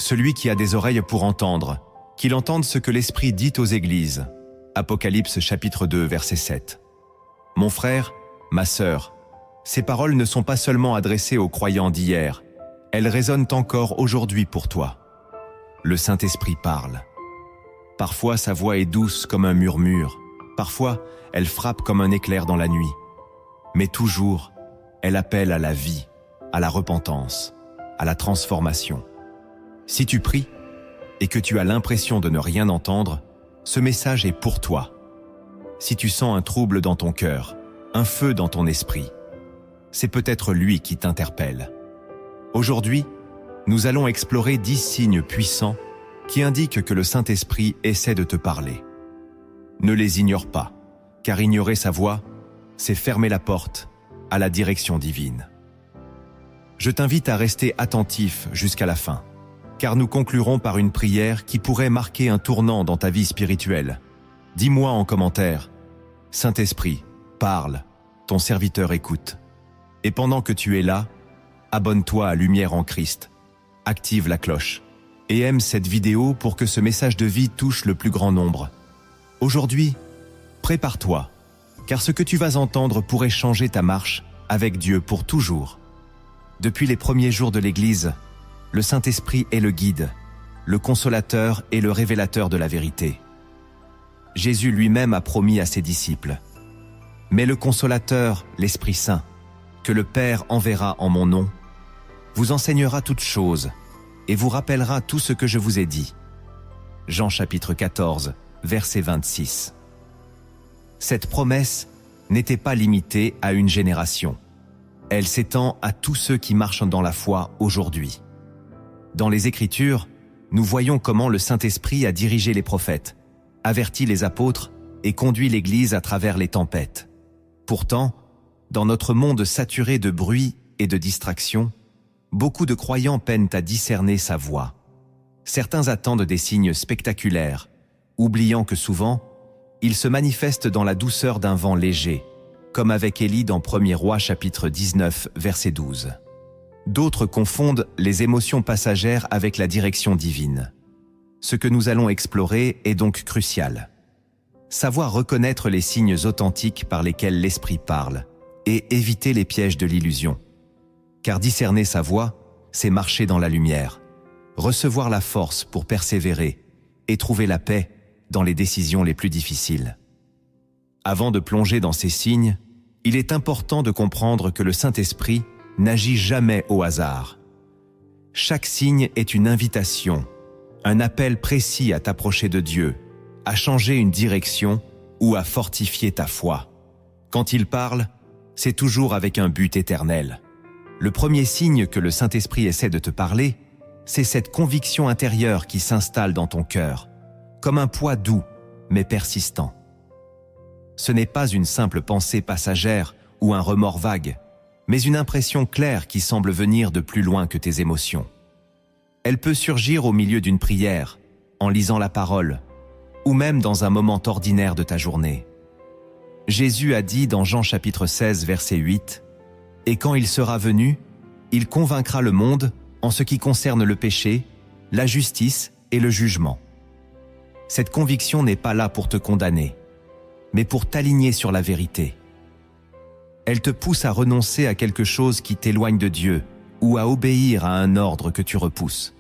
Celui qui a des oreilles pour entendre, qu'il entende ce que l'Esprit dit aux églises. Apocalypse chapitre 2, verset 7. Mon frère, ma sœur, ces paroles ne sont pas seulement adressées aux croyants d'hier, elles résonnent encore aujourd'hui pour toi. Le Saint-Esprit parle. Parfois sa voix est douce comme un murmure, parfois elle frappe comme un éclair dans la nuit. Mais toujours, elle appelle à la vie, à la repentance, à la transformation. Si tu pries et que tu as l'impression de ne rien entendre, ce message est pour toi. Si tu sens un trouble dans ton cœur, un feu dans ton esprit, c'est peut-être lui qui t'interpelle. Aujourd'hui, nous allons explorer 10 signes puissants qui indiquent que le Saint-Esprit essaie de te parler. Ne les ignore pas, car ignorer sa voix, c'est fermer la porte à la direction divine. Je t'invite à rester attentif jusqu'à la fin, car nous conclurons par une prière qui pourrait marquer un tournant dans ta vie spirituelle. Dis-moi en commentaire, « Saint-Esprit, parle, ton serviteur écoute. » Et pendant que tu es là, abonne-toi à Lumière en Christ, active la cloche et aime cette vidéo pour que ce message de vie touche le plus grand nombre. Aujourd'hui, prépare-toi, car ce que tu vas entendre pourrait changer ta marche avec Dieu pour toujours. Depuis les premiers jours de l'Église, le Saint-Esprit est le guide, le consolateur et le révélateur de la vérité. Jésus lui-même a promis à ses disciples « Mais le consolateur, l'Esprit Saint, que le Père enverra en mon nom, vous enseignera toutes choses et vous rappellera tout ce que je vous ai dit. » Jean chapitre 14, verset 26. Cette promesse n'était pas limitée à une génération. Elle s'étend à tous ceux qui marchent dans la foi aujourd'hui. Dans les Écritures, nous voyons comment le Saint-Esprit a dirigé les prophètes, averti les apôtres et conduit l'Église à travers les tempêtes. Pourtant, dans notre monde saturé de bruit et de distractions, beaucoup de croyants peinent à discerner sa voix. Certains attendent des signes spectaculaires, oubliant que souvent, il se manifeste dans la douceur d'un vent léger, comme avec Élie dans 1er Rois chapitre 19, verset 12. D'autres confondent les émotions passagères avec la direction divine. Ce que nous allons explorer est donc crucial. Savoir reconnaître les signes authentiques par lesquels l'Esprit parle et éviter les pièges de l'illusion. Car discerner sa voix, c'est marcher dans la lumière, recevoir la force pour persévérer et trouver la paix dans les décisions les plus difficiles. Avant de plonger dans ces signes, il est important de comprendre que le Saint-Esprit n'agit jamais au hasard. Chaque signe est une invitation, un appel précis à t'approcher de Dieu, à changer une direction ou à fortifier ta foi. Quand il parle, c'est toujours avec un but éternel. Le premier signe que le Saint-Esprit essaie de te parler, c'est cette conviction intérieure qui s'installe dans ton cœur, comme un poids doux, mais persistant. Ce n'est pas une simple pensée passagère ou un remords vague, mais une impression claire qui semble venir de plus loin que tes émotions. Elle peut surgir au milieu d'une prière, en lisant la parole, ou même dans un moment ordinaire de ta journée. Jésus a dit dans Jean chapitre 16, verset 8, « Et quand il sera venu, il convaincra le monde en ce qui concerne le péché, la justice et le jugement. » Cette conviction n'est pas là pour te condamner, mais pour t'aligner sur la vérité. Elle te pousse à renoncer à quelque chose qui t'éloigne de Dieu ou à obéir à un ordre que tu repousses.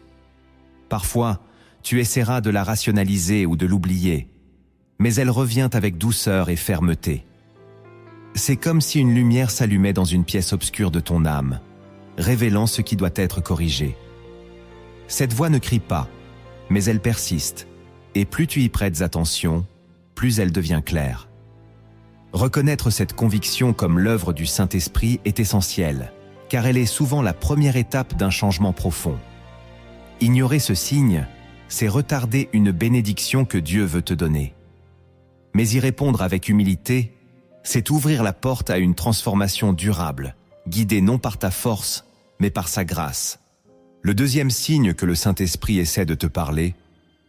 Parfois, tu essaieras de la rationaliser ou de l'oublier, mais elle revient avec douceur et fermeté. C'est comme si une lumière s'allumait dans une pièce obscure de ton âme, révélant ce qui doit être corrigé. Cette voix ne crie pas, mais elle persiste, et plus tu y prêtes attention, plus elle devient claire. Reconnaître cette conviction comme l'œuvre du Saint-Esprit est essentiel, car elle est souvent la première étape d'un changement profond. Ignorer ce signe, c'est retarder une bénédiction que Dieu veut te donner. Mais y répondre avec humilité, c'est ouvrir la porte à une transformation durable, guidée non par ta force, mais par sa grâce. Le deuxième signe que le Saint-Esprit essaie de te parler,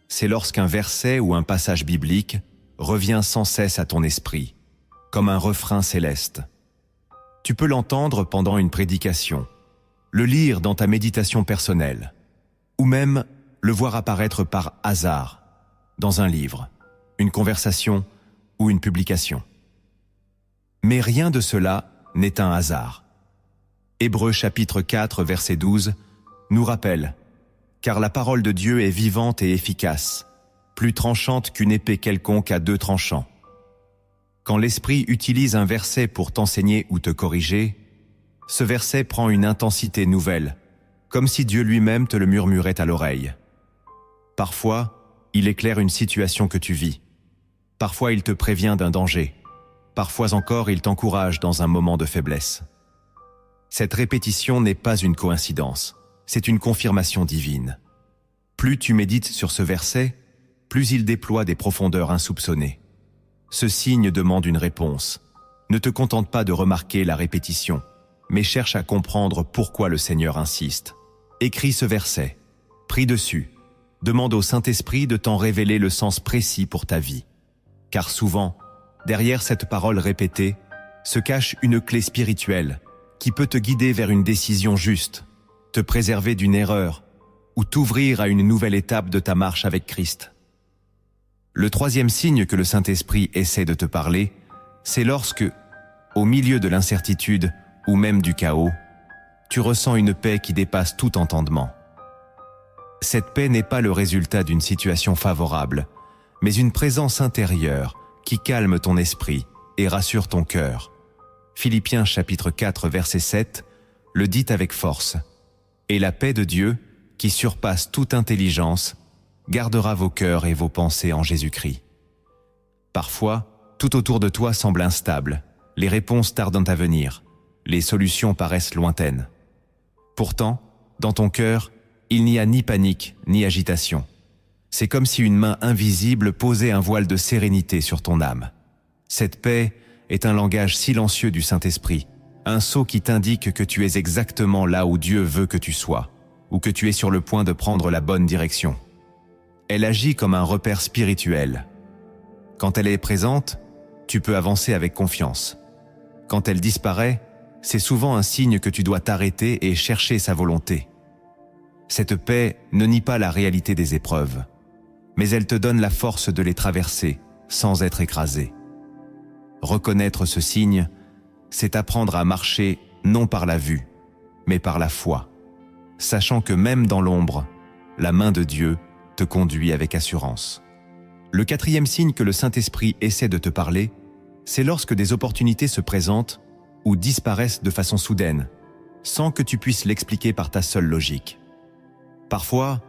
c'est lorsqu'un verset ou un passage biblique revient sans cesse à ton esprit, comme un refrain céleste. Tu peux l'entendre pendant une prédication, le lire dans ta méditation personnelle, ou même le voir apparaître par hasard, dans un livre, une conversation ou une publication. Mais rien de cela n'est un hasard. Hébreux chapitre 4, verset 12, nous rappelle « Car la parole de Dieu est vivante et efficace, plus tranchante qu'une épée quelconque à 2 tranchants. » Quand l'Esprit utilise un verset pour t'enseigner ou te corriger, ce verset prend une intensité nouvelle, comme si Dieu lui-même te le murmurait à l'oreille. Parfois, il éclaire une situation que tu vis. Parfois, il te prévient d'un danger. Parfois encore, il t'encourage dans un moment de faiblesse. Cette répétition n'est pas une coïncidence, c'est une confirmation divine. Plus tu médites sur ce verset, plus il déploie des profondeurs insoupçonnées. Ce signe demande une réponse. Ne te contente pas de remarquer la répétition, mais cherche à comprendre pourquoi le Seigneur insiste. Écris ce verset, prie dessus, demande au Saint-Esprit de t'en révéler le sens précis pour ta vie. Car souvent, derrière cette parole répétée, se cache une clé spirituelle qui peut te guider vers une décision juste, te préserver d'une erreur ou t'ouvrir à une nouvelle étape de ta marche avec Christ. Le 3e signe que le Saint-Esprit essaie de te parler, c'est lorsque, au milieu de l'incertitude ou même du chaos, tu ressens une paix qui dépasse tout entendement. Cette paix n'est pas le résultat d'une situation favorable, mais une présence intérieure qui calme ton esprit et rassure ton cœur. Philippiens chapitre 4 verset 7 le dit avec force. « Et la paix de Dieu, qui surpasse toute intelligence, gardera vos cœurs et vos pensées en Jésus-Christ. » Parfois, tout autour de toi semble instable, les réponses tardent à venir, les solutions paraissent lointaines. Pourtant, dans ton cœur, il n'y a ni panique ni agitation. C'est comme si une main invisible posait un voile de sérénité sur ton âme. Cette paix est un langage silencieux du Saint-Esprit, un sceau qui t'indique que tu es exactement là où Dieu veut que tu sois, ou que tu es sur le point de prendre la bonne direction. Elle agit comme un repère spirituel. Quand elle est présente, tu peux avancer avec confiance. Quand elle disparaît, c'est souvent un signe que tu dois t'arrêter et chercher sa volonté. Cette paix ne nie pas la réalité des épreuves, mais elle te donne la force de les traverser sans être écrasé. Reconnaître ce signe, c'est apprendre à marcher non par la vue, mais par la foi, sachant que même dans l'ombre, la main de Dieu te conduit avec assurance. Le 4e signe que le Saint-Esprit essaie de te parler, c'est lorsque des opportunités se présentent ou disparaissent de façon soudaine, sans que tu puisses l'expliquer par ta seule logique. Parfois,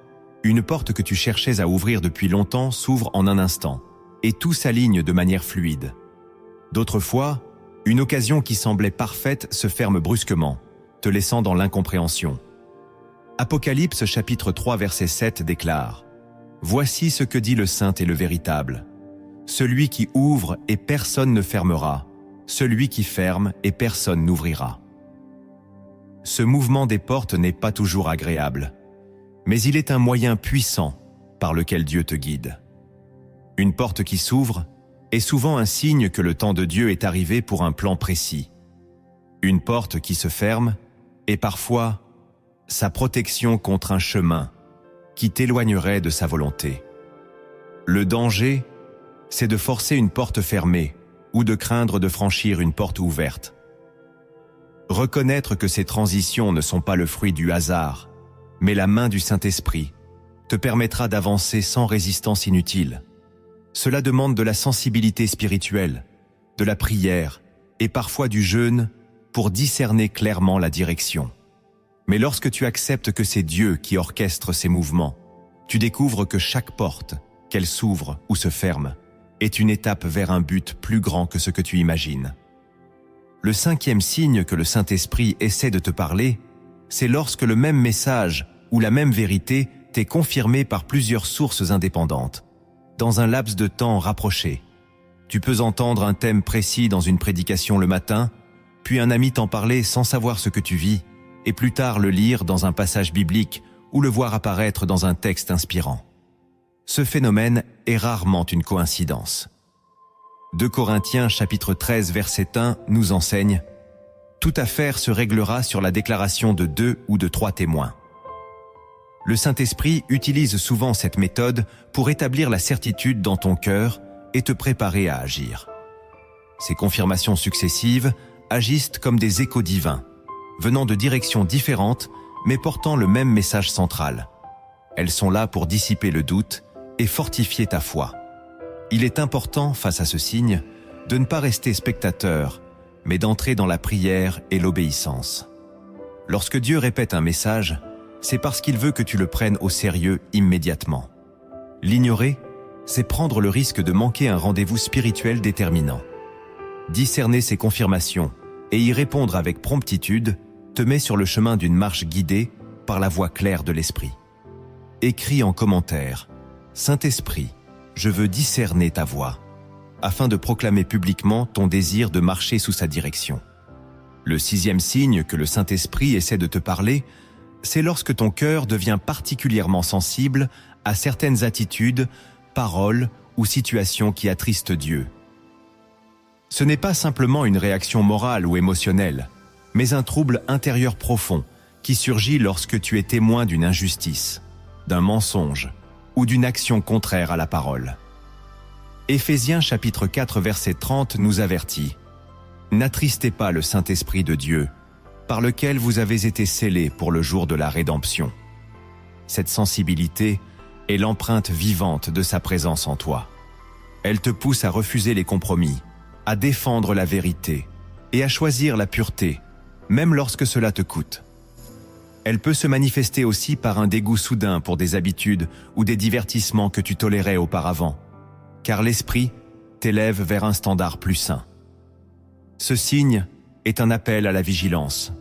une porte que tu cherchais à ouvrir depuis longtemps s'ouvre en un instant, et tout s'aligne de manière fluide. D'autres fois, une occasion qui semblait parfaite se ferme brusquement, te laissant dans l'incompréhension. Apocalypse chapitre 3 verset 7 déclare « Voici ce que dit le Saint et le véritable. Celui qui ouvre et personne ne fermera, celui qui ferme et personne n'ouvrira. » Ce mouvement des portes n'est pas toujours agréable, mais il est un moyen puissant par lequel Dieu te guide. Une porte qui s'ouvre est souvent un signe que le temps de Dieu est arrivé pour un plan précis. Une porte qui se ferme est parfois sa protection contre un chemin qui t'éloignerait de sa volonté. Le danger, c'est de forcer une porte fermée ou de craindre de franchir une porte ouverte. Reconnaître que ces transitions ne sont pas le fruit du hasard, mais la main du Saint-Esprit, te permettra d'avancer sans résistance inutile. Cela demande de la sensibilité spirituelle, de la prière et parfois du jeûne pour discerner clairement la direction. Mais lorsque tu acceptes que c'est Dieu qui orchestre ces mouvements, tu découvres que chaque porte, qu'elle s'ouvre ou se ferme, est une étape vers un but plus grand que ce que tu imagines. Le 5e signe que le Saint-Esprit essaie de te parler, c'est lorsque le même message ou la même vérité t'est confirmé par plusieurs sources indépendantes, dans un laps de temps rapproché. Tu peux entendre un thème précis dans une prédication le matin, puis un ami t'en parler sans savoir ce que tu vis, et plus tard le lire dans un passage biblique ou le voir apparaître dans un texte inspirant. Ce phénomène est rarement une coïncidence. 2 Corinthiens chapitre 13 verset 1 nous enseigne « Toute affaire se réglera sur la déclaration de 2 ou de 3 témoins. » Le Saint-Esprit utilise souvent cette méthode pour établir la certitude dans ton cœur et te préparer à agir. Ces confirmations successives agissent comme des échos divins, venant de directions différentes mais portant le même message central. Elles sont là pour dissiper le doute et fortifier ta foi. Il est important, face à ce signe, de ne pas rester spectateur, mais d'entrer dans la prière et l'obéissance. Lorsque Dieu répète un message, c'est parce qu'il veut que tu le prennes au sérieux immédiatement. L'ignorer, c'est prendre le risque de manquer un rendez-vous spirituel déterminant. Discerner ces confirmations et y répondre avec promptitude te met sur le chemin d'une marche guidée par la voix claire de l'Esprit. Écris en commentaire « Saint-Esprit, je veux discerner ta voix » afin de proclamer publiquement ton désir de marcher sous sa direction. Le 6e signe que le Saint-Esprit essaie de te parler, c'est lorsque ton cœur devient particulièrement sensible à certaines attitudes, paroles ou situations qui attristent Dieu. Ce n'est pas simplement une réaction morale ou émotionnelle, mais un trouble intérieur profond qui surgit lorsque tu es témoin d'une injustice, d'un mensonge ou d'une action contraire à la parole. Éphésiens chapitre 4 verset 30 nous avertit « N'attristez pas le Saint-Esprit de Dieu, par lequel vous avez été scellés pour le jour de la rédemption. » Cette sensibilité est l'empreinte vivante de sa présence en toi. Elle te pousse à refuser les compromis, à défendre la vérité et à choisir la pureté, même lorsque cela te coûte. Elle peut se manifester aussi par un dégoût soudain pour des habitudes ou des divertissements que tu tolérais auparavant, car l'Esprit t'élève vers un standard plus sain. Ce signe est un appel à la vigilance.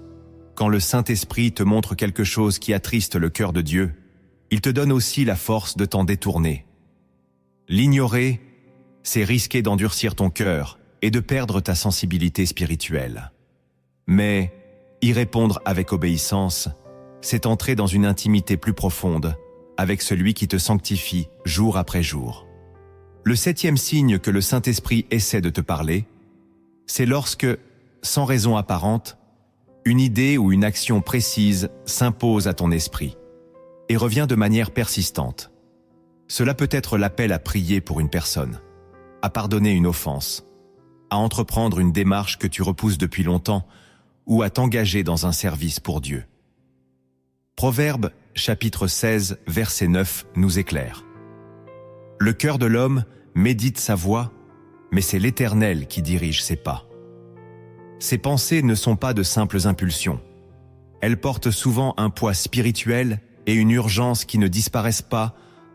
Quand le Saint-Esprit te montre quelque chose qui attriste le cœur de Dieu, il te donne aussi la force de t'en détourner. L'ignorer, c'est risquer d'endurcir ton cœur et de perdre ta sensibilité spirituelle. Mais y répondre avec obéissance, c'est entrer dans une intimité plus profonde avec celui qui te sanctifie jour après jour. Le 7e signe que le Saint-Esprit essaie de te parler, c'est lorsque, sans raison apparente, une idée ou une action précise s'impose à ton esprit et revient de manière persistante. Cela peut être l'appel à prier pour une personne, à pardonner une offense, à entreprendre une démarche que tu repousses depuis longtemps ou à t'engager dans un service pour Dieu. Proverbe chapitre 16 verset 9 nous éclaire. Le cœur de l'homme médite sa voie, mais c'est l'Éternel qui dirige ses pas. Ses pensées ne sont pas de simples impulsions. Elles portent souvent un poids spirituel et une urgence qui ne disparaissent pas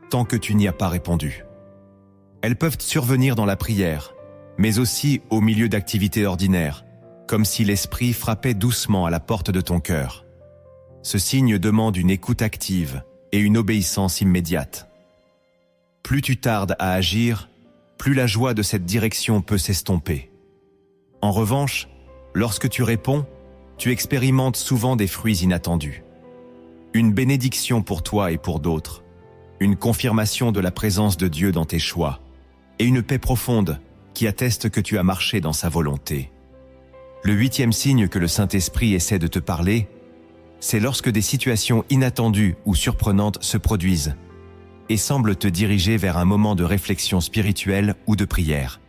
tant que tu n'y as pas répondu. Elles peuvent survenir dans la prière, mais aussi au milieu d'activités ordinaires, comme si l'Esprit frappait doucement à la porte de ton cœur. Ce signe demande une écoute active et une obéissance immédiate. Plus tu tardes à agir, plus la joie de cette direction peut s'estomper. En revanche, lorsque tu réponds, tu expérimentes souvent des fruits inattendus. Une bénédiction pour toi et pour d'autres, une confirmation de la présence de Dieu dans tes choix, et une paix profonde qui atteste que tu as marché dans sa volonté. Le 8e signe que le Saint-Esprit essaie de te parler, c'est lorsque des situations inattendues ou surprenantes se produisent et semblent te diriger vers un moment de réflexion spirituelle ou de prière.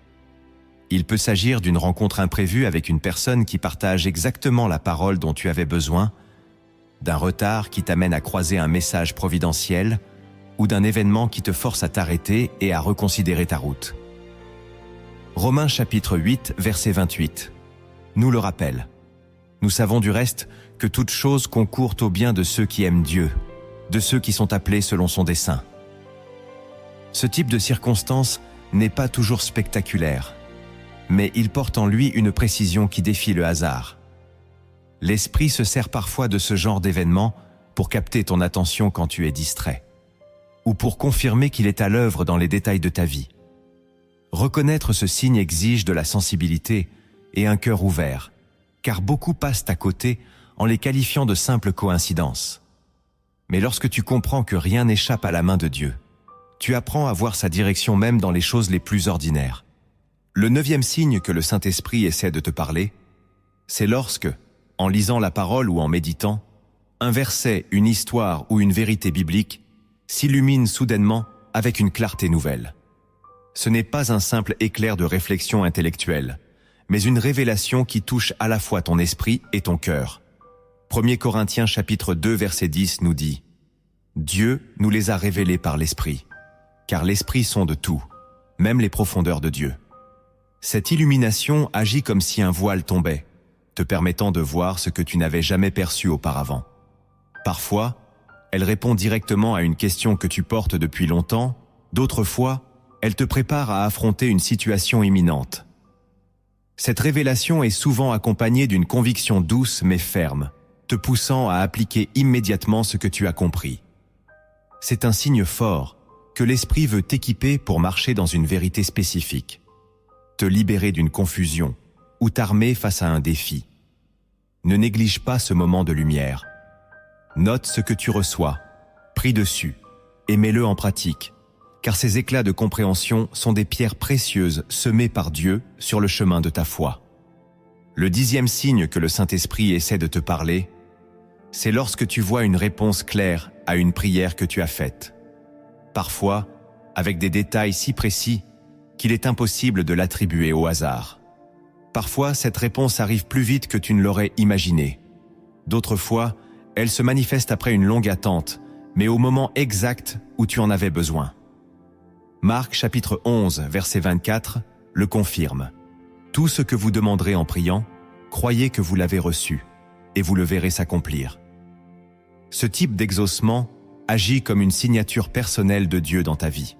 Il peut s'agir d'une rencontre imprévue avec une personne qui partage exactement la parole dont tu avais besoin, d'un retard qui t'amène à croiser un message providentiel ou d'un événement qui te force à t'arrêter et à reconsidérer ta route. Romains chapitre 8, verset 28 nous le rappelle. Nous savons du reste que toute chose concourt au bien de ceux qui aiment Dieu, de ceux qui sont appelés selon son dessein. Ce type de circonstance n'est pas toujours spectaculaire, mais il porte en lui une précision qui défie le hasard. L'Esprit se sert parfois de ce genre d'événement pour capter ton attention quand tu es distrait, ou pour confirmer qu'il est à l'œuvre dans les détails de ta vie. Reconnaître ce signe exige de la sensibilité et un cœur ouvert, car beaucoup passent à côté en les qualifiant de simples coïncidences. Mais lorsque tu comprends que rien n'échappe à la main de Dieu, tu apprends à voir sa direction même dans les choses les plus ordinaires. Le 9e signe que le Saint-Esprit essaie de te parler, c'est lorsque, en lisant la parole ou en méditant, un verset, une histoire ou une vérité biblique s'illumine soudainement avec une clarté nouvelle. Ce n'est pas un simple éclair de réflexion intellectuelle, mais une révélation qui touche à la fois ton esprit et ton cœur. 1 Corinthiens chapitre 2 verset 10 nous dit « Dieu nous les a révélés par l'Esprit, car l'Esprit sonde tout, même les profondeurs de Dieu. » Cette illumination agit comme si un voile tombait, te permettant de voir ce que tu n'avais jamais perçu auparavant. Parfois, elle répond directement à une question que tu portes depuis longtemps, d'autres fois, elle te prépare à affronter une situation imminente. Cette révélation est souvent accompagnée d'une conviction douce mais ferme, te poussant à appliquer immédiatement ce que tu as compris. C'est un signe fort que l'Esprit veut t'équiper pour marcher dans une vérité spécifique, te libérer d'une confusion ou t'armer face à un défi. Ne néglige pas ce moment de lumière. Note ce que tu reçois, prie dessus et mets-le en pratique, car ces éclats de compréhension sont des pierres précieuses semées par Dieu sur le chemin de ta foi. Le 10e signe que le Saint-Esprit essaie de te parler, c'est lorsque tu vois une réponse claire à une prière que tu as faite. Parfois, avec des détails si précis qu'il est impossible de l'attribuer au hasard. Parfois, cette réponse arrive plus vite que tu ne l'aurais imaginé. D'autres fois, elle se manifeste après une longue attente, mais au moment exact où tu en avais besoin. Marc chapitre 11, verset 24, le confirme. « Tout ce que vous demanderez en priant, croyez que vous l'avez reçu, et vous le verrez s'accomplir. » Ce type d'exaucement agit comme une signature personnelle de Dieu dans ta vie.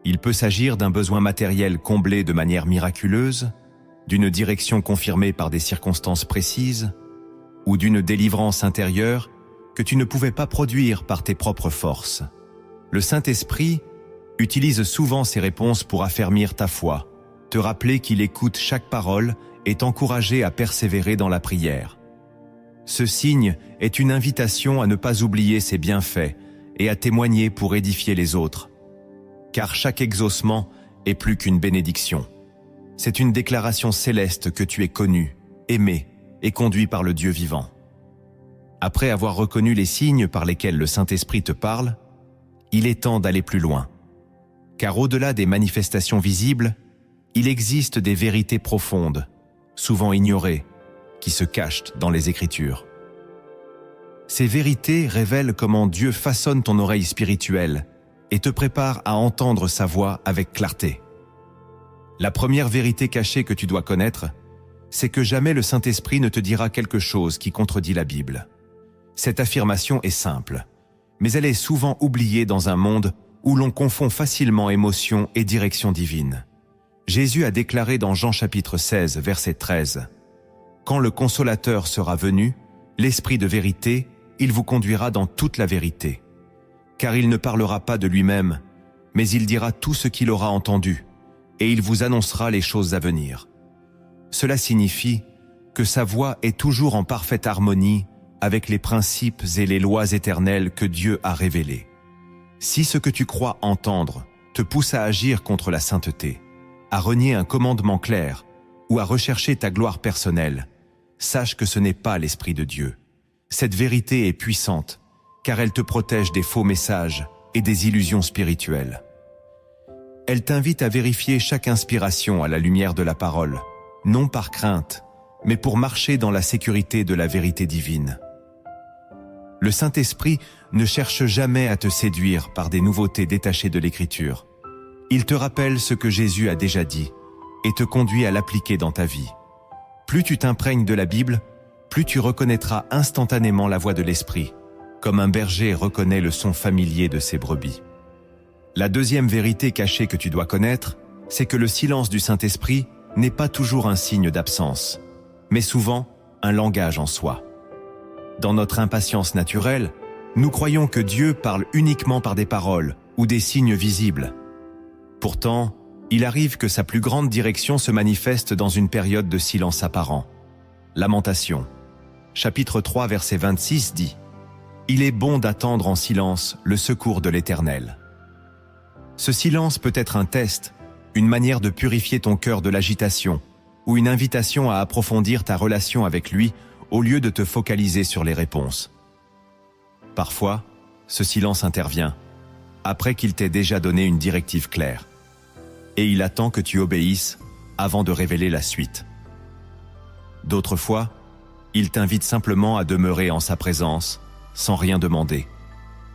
Il peut s'agir d'un besoin matériel comblé de manière miraculeuse, d'une direction confirmée par des circonstances précises, ou d'une délivrance intérieure que tu ne pouvais pas produire par tes propres forces. Le Saint-Esprit utilise souvent ces réponses pour affermir ta foi, te rappeler qu'il écoute chaque parole et t'encourager à persévérer dans la prière. Ce signe est une invitation à ne pas oublier ses bienfaits et à témoigner pour édifier les autres. Car chaque exaucement est plus qu'une bénédiction. C'est une déclaration céleste que tu es connu, aimé et conduit par le Dieu vivant. Après avoir reconnu les signes par lesquels le Saint-Esprit te parle, il est temps d'aller plus loin. Car au-delà des manifestations visibles, il existe des vérités profondes, souvent ignorées, qui se cachent dans les Écritures. Ces vérités révèlent comment Dieu façonne ton oreille spirituelle et te prépare à entendre sa voix avec clarté. La première vérité cachée que tu dois connaître, c'est que jamais le Saint-Esprit ne te dira quelque chose qui contredit la Bible. Cette affirmation est simple, mais elle est souvent oubliée dans un monde où l'on confond facilement émotion et direction divine. Jésus a déclaré dans Jean chapitre 16, verset 13, « Quand le Consolateur sera venu, l'Esprit de vérité, il vous conduira dans toute la vérité. Car il ne parlera pas de lui-même, mais il dira tout ce qu'il aura entendu, et il vous annoncera les choses à venir. » Cela signifie que sa voix est toujours en parfaite harmonie avec les principes et les lois éternelles que Dieu a révélées. Si ce que tu crois entendre te pousse à agir contre la sainteté, à renier un commandement clair ou à rechercher ta gloire personnelle, sache que ce n'est pas l'Esprit de Dieu. Cette vérité est puissante, car elle te protège des faux messages et des illusions spirituelles. Elle t'invite à vérifier chaque inspiration à la lumière de la parole, non par crainte, mais pour marcher dans la sécurité de la vérité divine. Le Saint-Esprit ne cherche jamais à te séduire par des nouveautés détachées de l'Écriture. Il te rappelle ce que Jésus a déjà dit et te conduit à l'appliquer dans ta vie. Plus tu t'imprègnes de la Bible, plus tu reconnaîtras instantanément la voix de l'Esprit, comme un berger reconnaît le son familier de ses brebis. La deuxième vérité cachée que tu dois connaître, c'est que le silence du Saint-Esprit n'est pas toujours un signe d'absence, mais souvent un langage en soi. Dans notre impatience naturelle, nous croyons que Dieu parle uniquement par des paroles ou des signes visibles. Pourtant, il arrive que sa plus grande direction se manifeste dans une période de silence apparent. Lamentation, chapitre 3, verset 26 dit « Il est bon d'attendre en silence le secours de l'Éternel. » Ce silence peut être un test, une manière de purifier ton cœur de l'agitation, ou une invitation à approfondir ta relation avec lui au lieu de te focaliser sur les réponses. Parfois, ce silence intervient, après qu'il t'ait déjà donné une directive claire. Et il attend que tu obéisses avant de révéler la suite. D'autres fois, il t'invite simplement à demeurer en sa présence, sans rien demander,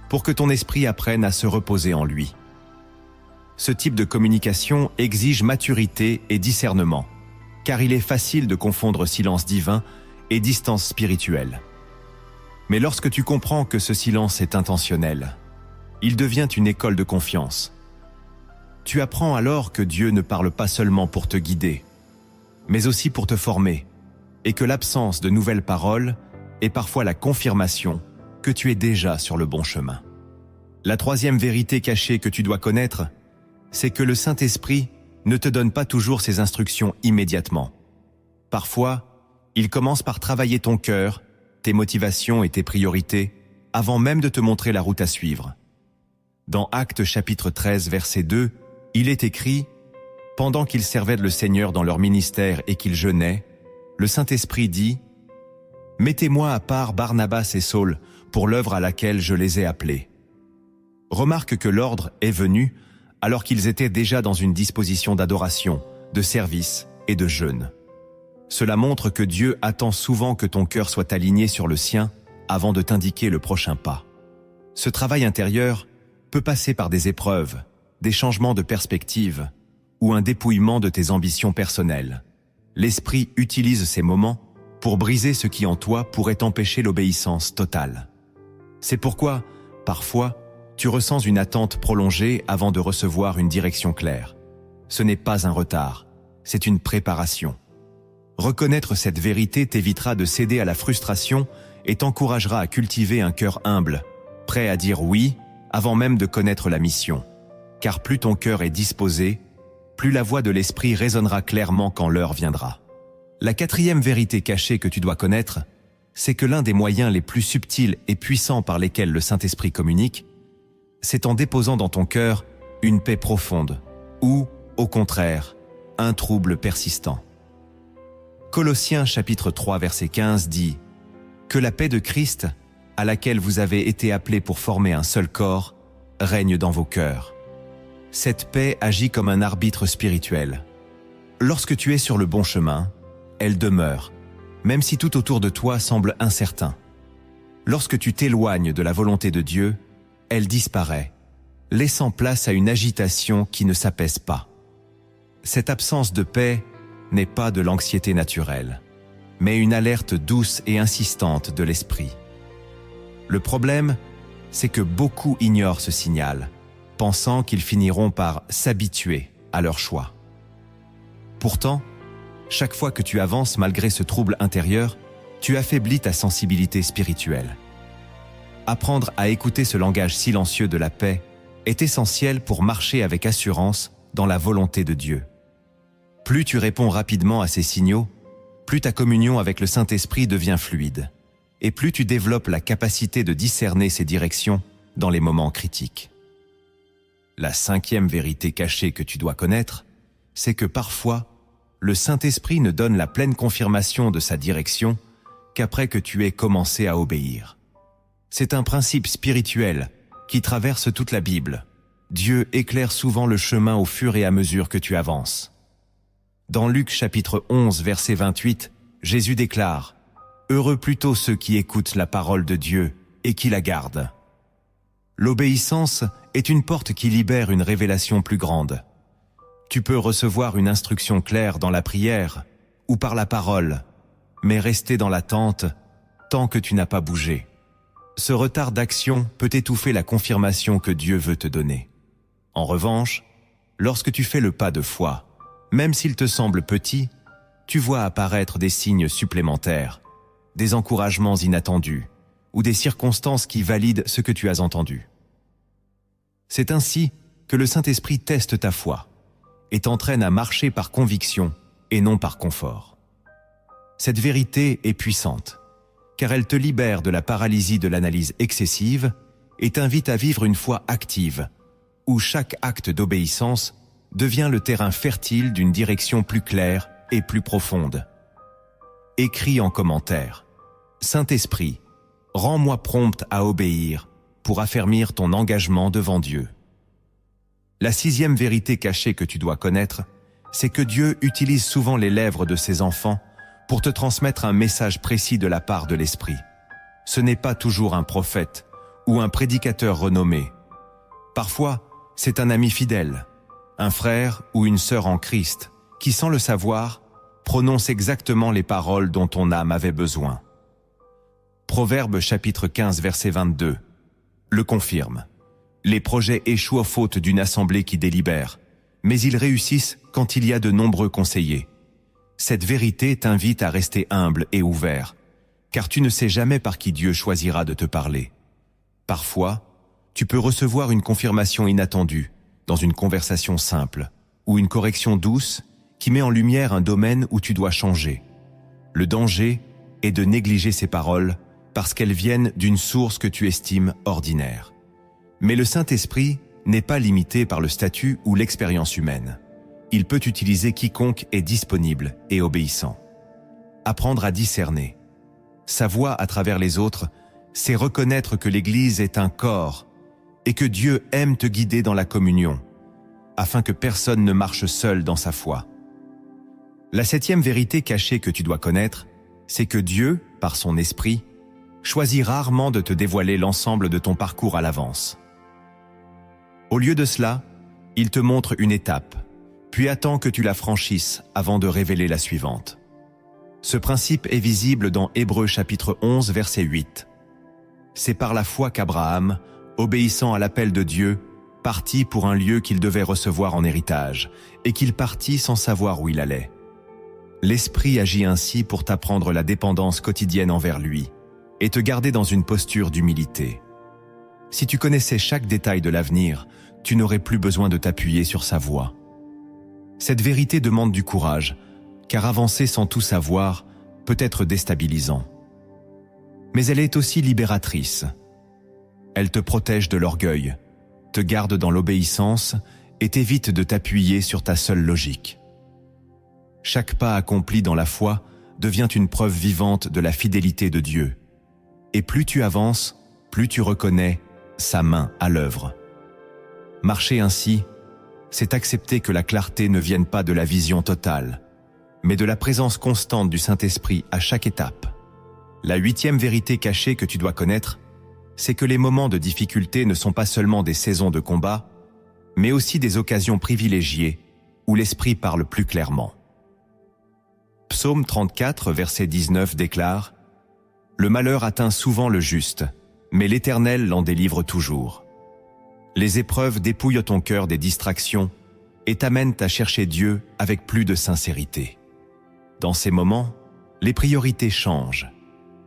pour que ton esprit apprenne à se reposer en lui. Ce type de communication exige maturité et discernement, car il est facile de confondre silence divin et distance spirituelle. Mais lorsque tu comprends que ce silence est intentionnel, il devient une école de confiance. Tu apprends alors que Dieu ne parle pas seulement pour te guider, mais aussi pour te former, et que l'absence de nouvelles paroles est parfois la confirmation que tu es déjà sur le bon chemin. La troisième vérité cachée que tu dois connaître, c'est que le Saint-Esprit ne te donne pas toujours ses instructions immédiatement. Parfois, il commence par travailler ton cœur, tes motivations et tes priorités, avant même de te montrer la route à suivre. Dans Actes chapitre 13, verset 2, il est écrit « Pendant qu'ils servaient le Seigneur dans leur ministère et qu'ils jeûnaient, le Saint-Esprit dit « Mettez-moi à part Barnabas et Saul pour l'œuvre à laquelle je les ai appelés. » Remarque que l'ordre est venu alors qu'ils étaient déjà dans une disposition d'adoration, de service et de jeûne. Cela montre que Dieu attend souvent que ton cœur soit aligné sur le sien avant de t'indiquer le prochain pas. Ce travail intérieur peut passer par des épreuves, des changements de perspective ou un dépouillement de tes ambitions personnelles. L'Esprit utilise ces moments pour briser ce qui en toi pourrait empêcher l'obéissance totale. C'est pourquoi, parfois, tu ressens une attente prolongée avant de recevoir une direction claire. Ce n'est pas un retard, c'est une préparation. Reconnaître cette vérité t'évitera de céder à la frustration et t'encouragera à cultiver un cœur humble, prêt à dire oui avant même de connaître la mission. Car plus ton cœur est disposé, plus la voix de l'Esprit résonnera clairement quand l'heure viendra. La quatrième vérité cachée que tu dois connaître, c'est que l'un des moyens les plus subtils et puissants par lesquels le Saint-Esprit communique, c'est en déposant dans ton cœur une paix profonde ou, au contraire, un trouble persistant. Colossiens chapitre 3 verset 15 dit « Que la paix de Christ, à laquelle vous avez été appelés pour former un seul corps, règne dans vos cœurs. » Cette paix agit comme un arbitre spirituel. Lorsque tu es sur le bon chemin, elle demeure, même si tout autour de toi semble incertain. Lorsque tu t'éloignes de la volonté de Dieu, elle disparaît, laissant place à une agitation qui ne s'apaise pas. Cette absence de paix n'est pas de l'anxiété naturelle, mais une alerte douce et insistante de l'esprit. Le problème, c'est que beaucoup ignorent ce signal, pensant qu'ils finiront par s'habituer à leur choix. Pourtant, chaque fois que tu avances malgré ce trouble intérieur, tu affaiblis ta sensibilité spirituelle. Apprendre à écouter ce langage silencieux de la paix est essentiel pour marcher avec assurance dans la volonté de Dieu. Plus tu réponds rapidement à ces signaux, plus ta communion avec le Saint-Esprit devient fluide, et plus tu développes la capacité de discerner ses directions dans les moments critiques. La cinquième vérité cachée que tu dois connaître, c'est que parfois, le Saint-Esprit ne donne la pleine confirmation de sa direction qu'après que tu aies commencé à obéir. C'est un principe spirituel qui traverse toute la Bible. Dieu éclaire souvent le chemin au fur et à mesure que tu avances. Dans Luc chapitre 11, verset 28, Jésus déclare « Heureux plutôt ceux qui écoutent la parole de Dieu et qui la gardent. » L'obéissance est une porte qui libère une révélation plus grande. Tu peux recevoir une instruction claire dans la prière ou par la parole, mais rester dans l'attente tant que tu n'as pas bougé. Ce retard d'action peut étouffer la confirmation que Dieu veut te donner. En revanche, lorsque tu fais le pas de foi, même s'il te semble petit, tu vois apparaître des signes supplémentaires, des encouragements inattendus ou des circonstances qui valident ce que tu as entendu. C'est ainsi que le Saint-Esprit teste ta foi et t'entraîne à marcher par conviction et non par confort. Cette vérité est puissante, car elle te libère de la paralysie de l'analyse excessive et t'invite à vivre une foi active, où chaque acte d'obéissance devient le terrain fertile d'une direction plus claire et plus profonde. Écris en commentaire. Saint-Esprit, rends-moi prompte à obéir pour affermir ton engagement devant Dieu. La sixième vérité cachée que tu dois connaître, c'est que Dieu utilise souvent les lèvres de ses enfants pour te transmettre un message précis de la part de l'Esprit. Ce n'est pas toujours un prophète ou un prédicateur renommé. Parfois, c'est un ami fidèle, un frère ou une sœur en Christ qui, sans le savoir, prononce exactement les paroles dont ton âme avait besoin. Proverbe chapitre 15 verset 22 le confirme. Les projets échouent faute d'une assemblée qui délibère, mais ils réussissent quand il y a de nombreux conseillers. Cette vérité t'invite à rester humble et ouvert, car tu ne sais jamais par qui Dieu choisira de te parler. Parfois, tu peux recevoir une confirmation inattendue, dans une conversation simple, ou une correction douce qui met en lumière un domaine où tu dois changer. Le danger est de négliger ces paroles parce qu'elles viennent d'une source que tu estimes ordinaire. Mais le Saint-Esprit n'est pas limité par le statut ou l'expérience humaine. Il peut utiliser quiconque est disponible et obéissant. Apprendre à discerner. Sa voix à travers les autres, c'est reconnaître que l'Église est un corps et que Dieu aime te guider dans la communion, afin que personne ne marche seul dans sa foi. La septième vérité cachée que tu dois connaître, c'est que Dieu, par son esprit, choisit rarement de te dévoiler l'ensemble de ton parcours à l'avance. Au lieu de cela, il te montre une étape, puis attend que tu la franchisses avant de révéler la suivante. Ce principe est visible dans Hébreux chapitre 11 verset 8. C'est par la foi qu'Abraham, obéissant à l'appel de Dieu, partit pour un lieu qu'il devait recevoir en héritage, et qu'il partit sans savoir où il allait. L'Esprit agit ainsi pour t'apprendre la dépendance quotidienne envers lui, et te garder dans une posture d'humilité. Si tu connaissais chaque détail de l'avenir, tu n'aurais plus besoin de t'appuyer sur sa voix. Cette vérité demande du courage, car avancer sans tout savoir peut être déstabilisant. Mais elle est aussi libératrice. Elle te protège de l'orgueil, te garde dans l'obéissance et t'évite de t'appuyer sur ta seule logique. Chaque pas accompli dans la foi devient une preuve vivante de la fidélité de Dieu. Et plus tu avances, plus tu reconnais sa main à l'œuvre. Marcher ainsi, c'est accepter que la clarté ne vienne pas de la vision totale, mais de la présence constante du Saint-Esprit à chaque étape. La huitième vérité cachée que tu dois connaître, c'est que les moments de difficulté ne sont pas seulement des saisons de combat, mais aussi des occasions privilégiées où l'Esprit parle plus clairement. Psaume 34, verset 19 déclare « Le malheur atteint souvent le juste, mais l'Éternel l'en délivre toujours. » Les épreuves dépouillent ton cœur des distractions et t'amènent à chercher Dieu avec plus de sincérité. Dans ces moments, les priorités changent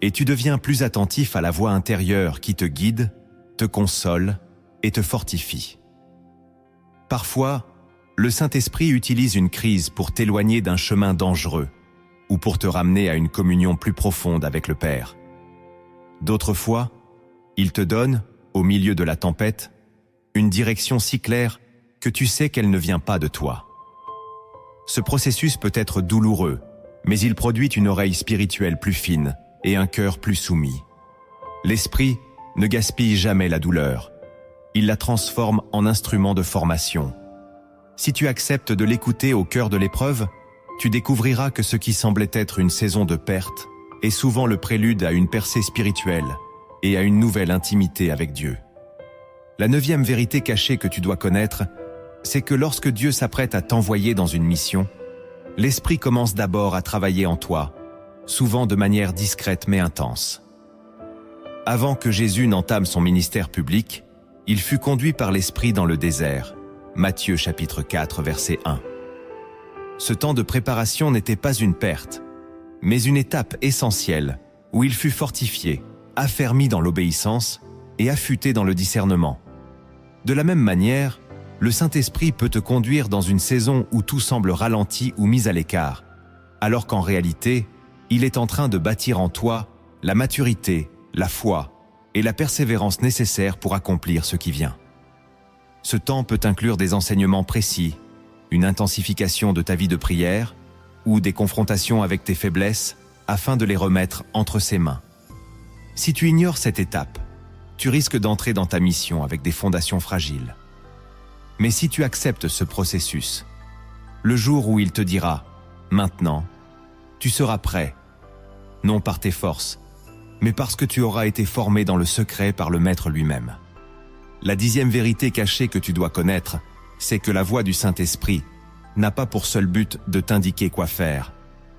et tu deviens plus attentif à la voix intérieure qui te guide, te console et te fortifie. Parfois, le Saint-Esprit utilise une crise pour t'éloigner d'un chemin dangereux ou pour te ramener à une communion plus profonde avec le Père. D'autres fois, il te donne, au milieu de la tempête, une direction si claire que tu sais qu'elle ne vient pas de toi. Ce processus peut être douloureux, mais il produit une oreille spirituelle plus fine et un cœur plus soumis. L'Esprit ne gaspille jamais la douleur. Il la transforme en instrument de formation. Si tu acceptes de l'écouter au cœur de l'épreuve, tu découvriras que ce qui semblait être une saison de perte est souvent le prélude à une percée spirituelle et à une nouvelle intimité avec Dieu. La neuvième vérité cachée que tu dois connaître, c'est que lorsque Dieu s'apprête à t'envoyer dans une mission, l'Esprit commence d'abord à travailler en toi, souvent de manière discrète mais intense. Avant que Jésus n'entame son ministère public, il fut conduit par l'Esprit dans le désert. Matthieu chapitre 4 verset 1. Ce temps de préparation n'était pas une perte, mais une étape essentielle où il fut fortifié, affermi dans l'obéissance et affûté dans le discernement. De la même manière, le Saint-Esprit peut te conduire dans une saison où tout semble ralenti ou mis à l'écart, alors qu'en réalité, il est en train de bâtir en toi la maturité, la foi et la persévérance nécessaires pour accomplir ce qui vient. Ce temps peut inclure des enseignements précis, une intensification de ta vie de prière ou des confrontations avec tes faiblesses afin de les remettre entre ses mains. Si tu ignores cette étape, tu risques d'entrer dans ta mission avec des fondations fragiles. Mais si tu acceptes ce processus, le jour où il te dira « Maintenant », tu seras prêt, non par tes forces, mais parce que tu auras été formé dans le secret par le Maître lui-même. La 10e vérité cachée que tu dois connaître, c'est que la voix du Saint-Esprit n'a pas pour seul but de t'indiquer quoi faire,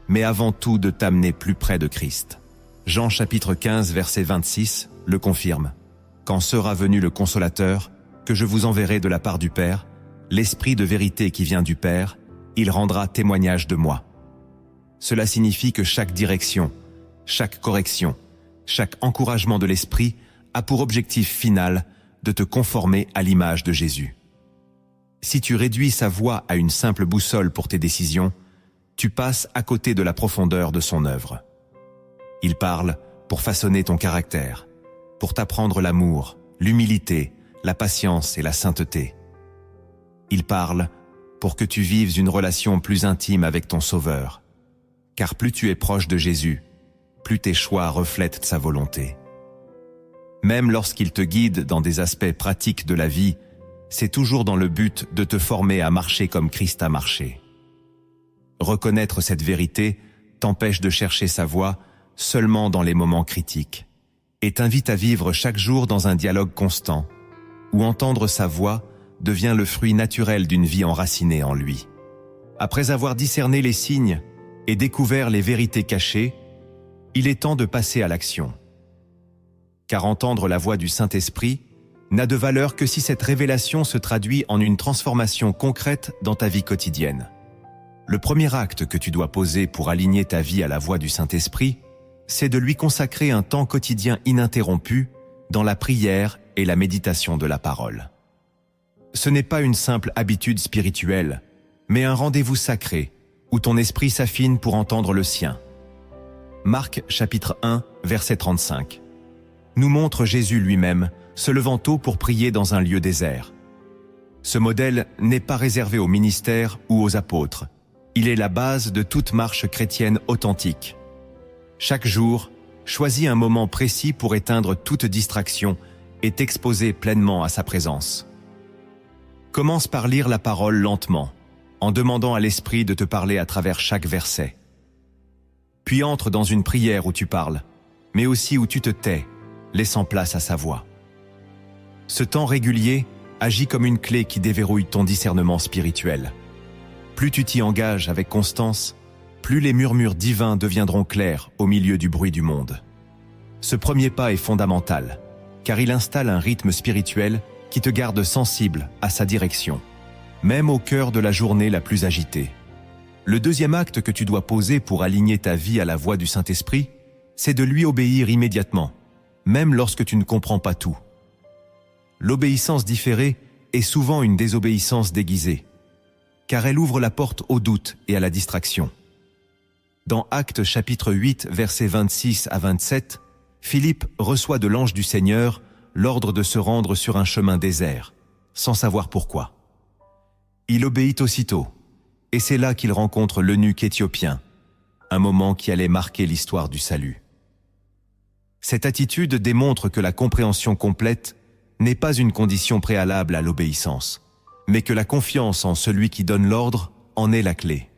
mais avant tout de t'amener plus près de Christ. Jean chapitre 15, verset 26 le confirme. « Quand sera venu le Consolateur, que je vous enverrai de la part du Père, l'Esprit de vérité qui vient du Père, il rendra témoignage de moi. » Cela signifie que chaque direction, chaque correction, chaque encouragement de l'Esprit a pour objectif final de te conformer à l'image de Jésus. Si tu réduis sa voix à une simple boussole pour tes décisions, tu passes à côté de la profondeur de son œuvre. Il parle pour façonner ton caractère, pour t'apprendre l'amour, l'humilité, la patience et la sainteté. Il parle pour que tu vives une relation plus intime avec ton Sauveur. Car plus tu es proche de Jésus, plus tes choix reflètent sa volonté. Même lorsqu'il te guide dans des aspects pratiques de la vie, c'est toujours dans le but de te former à marcher comme Christ a marché. Reconnaître cette vérité t'empêche de chercher sa voie seulement dans les moments critiques et t'invite à vivre chaque jour dans un dialogue constant, où entendre sa voix devient le fruit naturel d'une vie enracinée en lui. Après avoir discerné les signes et découvert les vérités cachées, il est temps de passer à l'action. Car entendre la voix du Saint-Esprit n'a de valeur que si cette révélation se traduit en une transformation concrète dans ta vie quotidienne. Le premier acte que tu dois poser pour aligner ta vie à la voix du Saint-Esprit, c'est de lui consacrer un temps quotidien ininterrompu dans la prière et la méditation de la parole. Ce n'est pas une simple habitude spirituelle, mais un rendez-vous sacré où ton esprit s'affine pour entendre le sien. Marc chapitre 1, verset 35 nous montre Jésus lui-même se levant tôt pour prier dans un lieu désert. Ce modèle n'est pas réservé aux ministères ou aux apôtres. Il est la base de toute marche chrétienne authentique. Chaque jour, choisis un moment précis pour éteindre toute distraction et t'exposer pleinement à sa présence. Commence par lire la parole lentement, en demandant à l'Esprit de te parler à travers chaque verset. Puis entre dans une prière où tu parles, mais aussi où tu te tais, laissant place à sa voix. Ce temps régulier agit comme une clé qui déverrouille ton discernement spirituel. Plus tu t'y engages avec constance, plus les murmures divins deviendront clairs au milieu du bruit du monde. Ce premier pas est fondamental, car il installe un rythme spirituel qui te garde sensible à sa direction, même au cœur de la journée la plus agitée. Le deuxième acte que tu dois poser pour aligner ta vie à la voix du Saint-Esprit, c'est de lui obéir immédiatement, même lorsque tu ne comprends pas tout. L'obéissance différée est souvent une désobéissance déguisée, car elle ouvre la porte au doute et à la distraction. Dans Actes chapitre 8, versets 26 à 27, Philippe reçoit de l'ange du Seigneur l'ordre de se rendre sur un chemin désert, sans savoir pourquoi. Il obéit aussitôt, et c'est là qu'il rencontre l'eunuque éthiopien, un moment qui allait marquer l'histoire du salut. Cette attitude démontre que la compréhension complète n'est pas une condition préalable à l'obéissance, mais que la confiance en celui qui donne l'ordre en est la clé.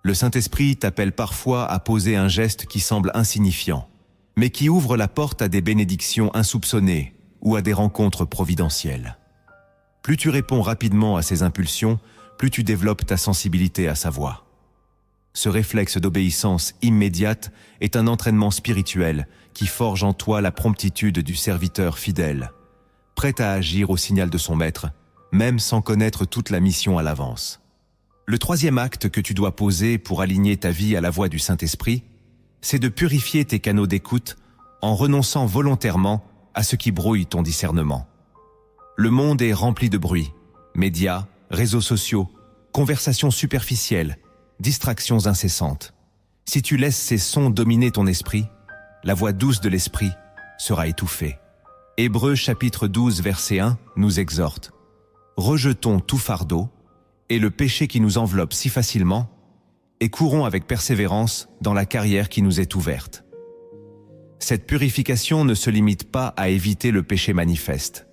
Le Saint-Esprit t'appelle parfois à poser un geste qui semble insignifiant, mais qui ouvre la porte à des bénédictions insoupçonnées ou à des rencontres providentielles. Plus tu réponds rapidement à ces impulsions, plus tu développes ta sensibilité à sa voix. Ce réflexe d'obéissance immédiate est un entraînement spirituel qui forge en toi la promptitude du serviteur fidèle, prêt à agir au signal de son maître, même sans connaître toute la mission à l'avance. Le troisième acte que tu dois poser pour aligner ta vie à la voix du Saint-Esprit, c'est de purifier tes canaux d'écoute en renonçant volontairement à ce qui brouille ton discernement. Le monde est rempli de bruit, médias, réseaux sociaux, conversations superficielles, distractions incessantes. Si tu laisses ces sons dominer ton esprit, la voix douce de l'esprit sera étouffée. Hébreux chapitre 12 verset 1 nous exhorte « Rejetons tout fardeau et le péché qui nous enveloppe si facilement et courons avec persévérance dans la carrière qui nous est ouverte. » Cette purification ne se limite pas à éviter le péché manifeste.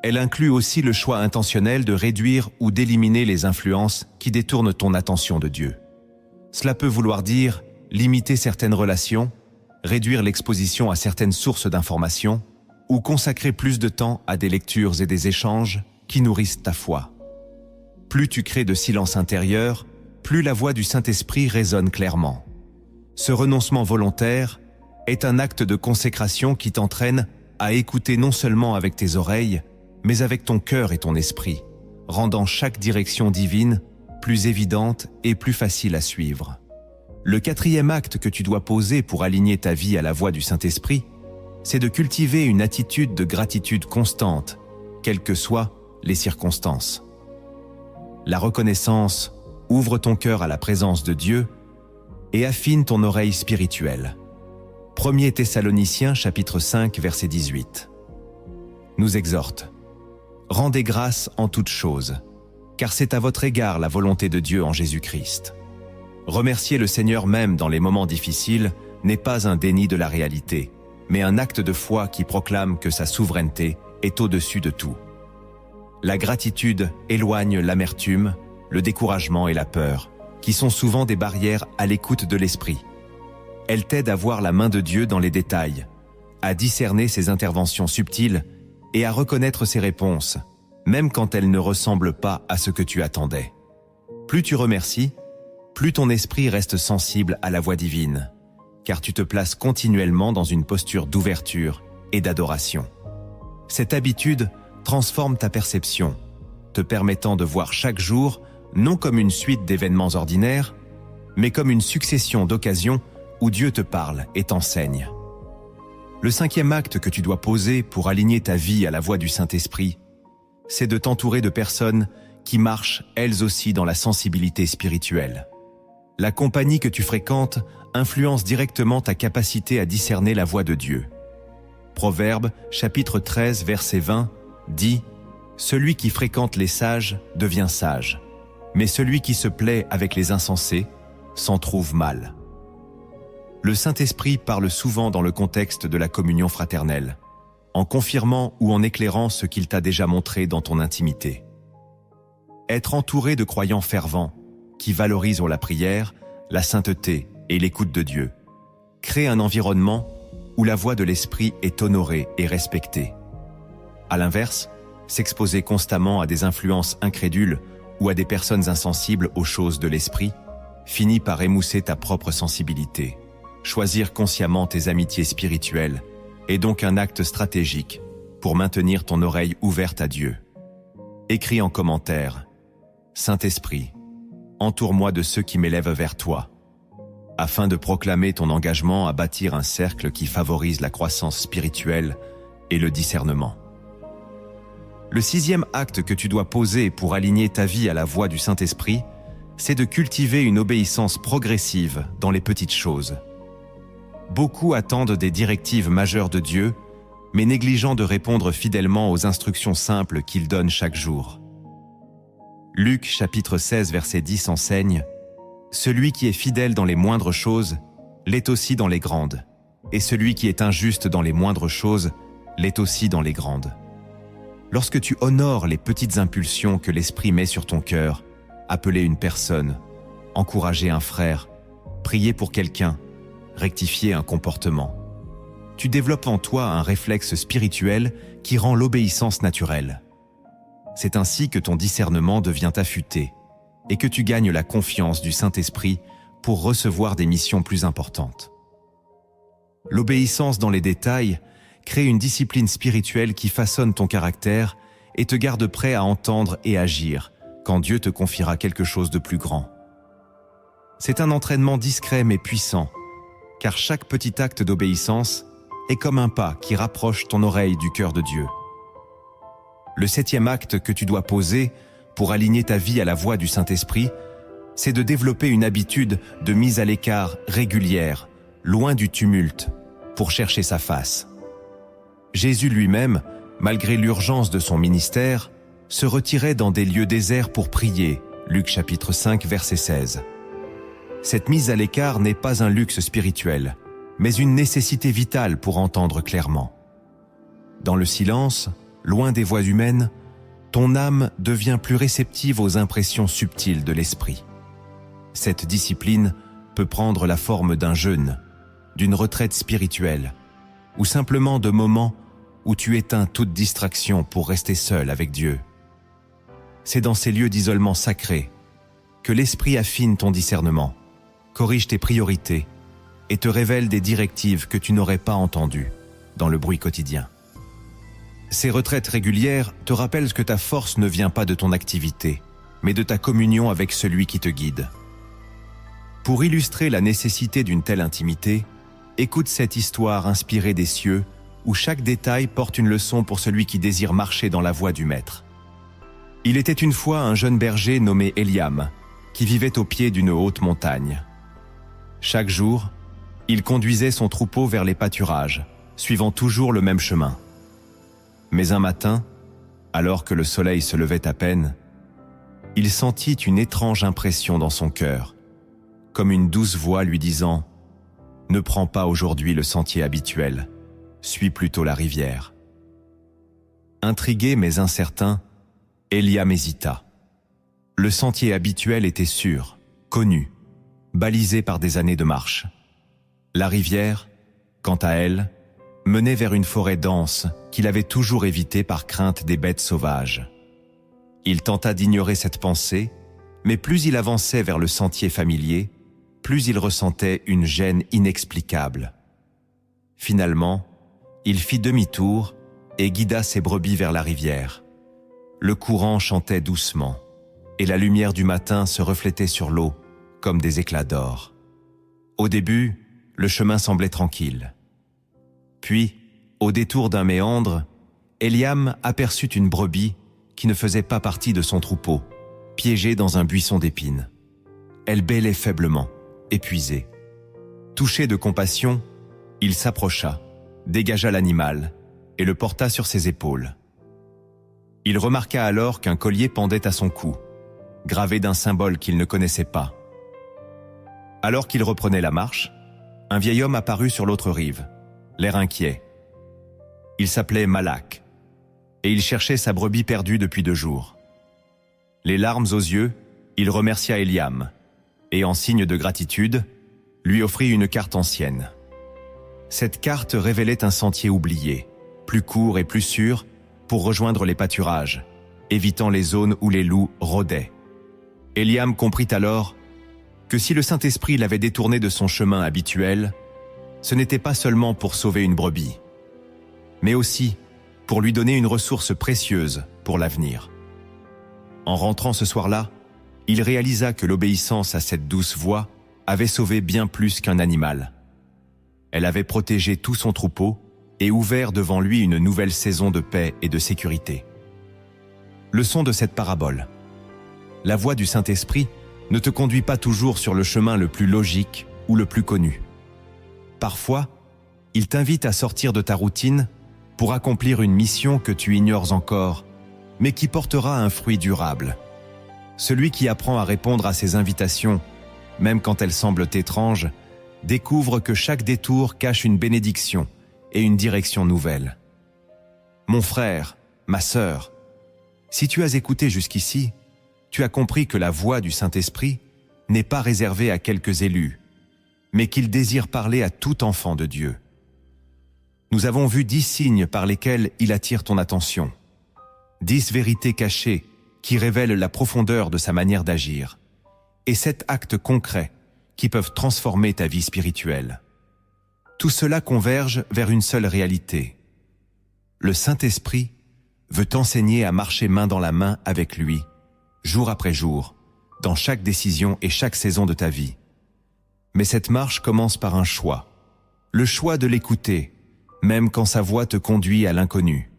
Elle inclut aussi le choix intentionnel de réduire ou d'éliminer les influences qui détournent ton attention de Dieu. Cela peut vouloir dire limiter certaines relations, réduire l'exposition à certaines sources d'informations ou consacrer plus de temps à des lectures et des échanges qui nourrissent ta foi. Plus tu crées de silence intérieur, plus la voix du Saint-Esprit résonne clairement. Ce renoncement volontaire est un acte de consécration qui t'entraîne à écouter non seulement avec tes oreilles, mais avec ton cœur et ton esprit, rendant chaque direction divine plus évidente et plus facile à suivre. Le quatrième acte que tu dois poser pour aligner ta vie à la voix du Saint-Esprit, c'est de cultiver une attitude de gratitude constante, quelles que soient les circonstances. La reconnaissance ouvre ton cœur à la présence de Dieu et affine ton oreille spirituelle. 1 Thessaloniciens chapitre 5 verset 18 nous exhorte: rendez grâce en toutes choses, car c'est à votre égard la volonté de Dieu en Jésus-Christ. Remercier le Seigneur même dans les moments difficiles n'est pas un déni de la réalité, mais un acte de foi qui proclame que sa souveraineté est au-dessus de tout. La gratitude éloigne l'amertume, le découragement et la peur, qui sont souvent des barrières à l'écoute de l'esprit. Elle t'aide à voir la main de Dieu dans les détails, à discerner ses interventions subtiles et à reconnaître ses réponses, même quand elles ne ressemblent pas à ce que tu attendais. Plus tu remercies, plus ton esprit reste sensible à la voix divine, car tu te places continuellement dans une posture d'ouverture et d'adoration. Cette habitude transforme ta perception, te permettant de voir chaque jour non comme une suite d'événements ordinaires, mais comme une succession d'occasions où Dieu te parle et t'enseigne. Le cinquième acte que tu dois poser pour aligner ta vie à la voix du Saint-Esprit, c'est de t'entourer de personnes qui marchent elles aussi dans la sensibilité spirituelle. La compagnie que tu fréquentes influence directement ta capacité à discerner la voix de Dieu. Proverbe, chapitre 13, verset 20, dit « Celui qui fréquente les sages devient sage, mais celui qui se plaît avec les insensés s'en trouve mal. » Le Saint-Esprit parle souvent dans le contexte de la communion fraternelle, en confirmant ou en éclairant ce qu'il t'a déjà montré dans ton intimité. Être entouré de croyants fervents, qui valorisent la prière, la sainteté et l'écoute de Dieu, crée un environnement où la voix de l'Esprit est honorée et respectée. À l'inverse, s'exposer constamment à des influences incrédules ou à des personnes insensibles aux choses de l'Esprit finit par émousser ta propre sensibilité. Choisir consciemment tes amitiés spirituelles est donc un acte stratégique pour maintenir ton oreille ouverte à Dieu. Écris en commentaire: Saint-Esprit, entoure-moi de ceux qui m'élèvent vers toi, afin de proclamer ton engagement à bâtir un cercle qui favorise la croissance spirituelle et le discernement. Le sixième acte que tu dois poser pour aligner ta vie à la voix du Saint-Esprit, c'est de cultiver une obéissance progressive dans les petites choses. Beaucoup attendent des directives majeures de Dieu, mais négligeant de répondre fidèlement aux instructions simples qu'il donne chaque jour. Luc chapitre 16 verset 10 enseigne: « Celui qui est fidèle dans les moindres choses l'est aussi dans les grandes, et celui qui est injuste dans les moindres choses l'est aussi dans les grandes. » Lorsque tu honores les petites impulsions que l'Esprit met sur ton cœur, appeler une personne, encourager un frère, prier pour quelqu'un, rectifier un comportement, tu développes en toi un réflexe spirituel qui rend l'obéissance naturelle. C'est ainsi que ton discernement devient affûté et que tu gagnes la confiance du Saint-Esprit pour recevoir des missions plus importantes. L'obéissance dans les détails crée une discipline spirituelle qui façonne ton caractère et te garde prêt à entendre et agir quand Dieu te confiera quelque chose de plus grand. C'est un entraînement discret mais puissant, car chaque petit acte d'obéissance est comme un pas qui rapproche ton oreille du cœur de Dieu. Le septième acte que tu dois poser pour aligner ta vie à la voix du Saint-Esprit, c'est de développer une habitude de mise à l'écart régulière, loin du tumulte, pour chercher sa face. Jésus lui-même, malgré l'urgence de son ministère, se retirait dans des lieux déserts pour prier, Luc chapitre 5 verset 16. Cette mise à l'écart n'est pas un luxe spirituel, mais une nécessité vitale pour entendre clairement. Dans le silence, loin des voix humaines, ton âme devient plus réceptive aux impressions subtiles de l'esprit. Cette discipline peut prendre la forme d'un jeûne, d'une retraite spirituelle, ou simplement de moments où tu éteins toute distraction pour rester seul avec Dieu. C'est dans ces lieux d'isolement sacré que l'Esprit affine ton discernement, corrige tes priorités et te révèle des directives que tu n'aurais pas entendues dans le bruit quotidien. Ces retraites régulières te rappellent que ta force ne vient pas de ton activité, mais de ta communion avec celui qui te guide. Pour illustrer la nécessité d'une telle intimité, écoute cette histoire inspirée des cieux où chaque détail porte une leçon pour celui qui désire marcher dans la voie du Maître. Il était une fois un jeune berger nommé Eliam, qui vivait au pied d'une haute montagne. Chaque jour, il conduisait son troupeau vers les pâturages, suivant toujours le même chemin. Mais un matin, alors que le soleil se levait à peine, il sentit une étrange impression dans son cœur, comme une douce voix lui disant « Ne prends pas aujourd'hui le sentier habituel, suis plutôt la rivière. » Intrigué mais incertain, Eliam hésita. Le sentier habituel était sûr, connu, balisé par des années de marche. La rivière, quant à elle, menait vers une forêt dense qu'il avait toujours évitée par crainte des bêtes sauvages. Il tenta d'ignorer cette pensée, mais plus il avançait vers le sentier familier, plus il ressentait une gêne inexplicable. Finalement, il fit demi-tour et guida ses brebis vers la rivière. Le courant chantait doucement, et la lumière du matin se reflétait sur l'eau comme des éclats d'or. Au début, le chemin semblait tranquille. Puis, au détour d'un méandre, Eliam aperçut une brebis qui ne faisait pas partie de son troupeau, piégée dans un buisson d'épines. Elle bêlait faiblement, épuisée. Touché de compassion, il s'approcha, dégagea l'animal et le porta sur ses épaules. Il remarqua alors qu'un collier pendait à son cou, gravé d'un symbole qu'il ne connaissait pas. Alors qu'il reprenait la marche, un vieil homme apparut sur l'autre rive, l'air inquiet. Il s'appelait Malak, et il cherchait sa brebis perdue depuis 2 jours. Les larmes aux yeux, il remercia Eliam, et en signe de gratitude, lui offrit une carte ancienne. Cette carte révélait un sentier oublié, plus court et plus sûr, pour rejoindre les pâturages, évitant les zones où les loups rôdaient. Eliam comprit alors que si le Saint-Esprit l'avait détourné de son chemin habituel, ce n'était pas seulement pour sauver une brebis, mais aussi pour lui donner une ressource précieuse pour l'avenir. En rentrant ce soir-là, il réalisa que l'obéissance à cette douce voix avait sauvé bien plus qu'un animal. Elle avait protégé tout son troupeau et ouvert devant lui une nouvelle saison de paix et de sécurité. Leçon de cette parabole. La voix du Saint-Esprit ne te conduit pas toujours sur le chemin le plus logique ou le plus connu. Parfois, il t'invite à sortir de ta routine pour accomplir une mission que tu ignores encore, mais qui portera un fruit durable. Celui qui apprend à répondre à ces invitations, même quand elles semblent étranges, découvre que chaque détour cache une bénédiction et une direction nouvelle. Mon frère, ma sœur, si tu as écouté jusqu'ici, tu as compris que la voix du Saint-Esprit n'est pas réservée à quelques élus, mais qu'il désire parler à tout enfant de Dieu. Nous avons vu 10 signes par lesquels il attire ton attention, 10 vérités cachées qui révèlent la profondeur de sa manière d'agir, et 7 actes concrets qui peuvent transformer ta vie spirituelle. Tout cela converge vers une seule réalité. Le Saint-Esprit veut t'enseigner à marcher main dans la main avec lui, jour après jour, dans chaque décision et chaque saison de ta vie. Mais cette marche commence par un choix. Le choix de l'écouter, même quand sa voix te conduit à l'inconnu.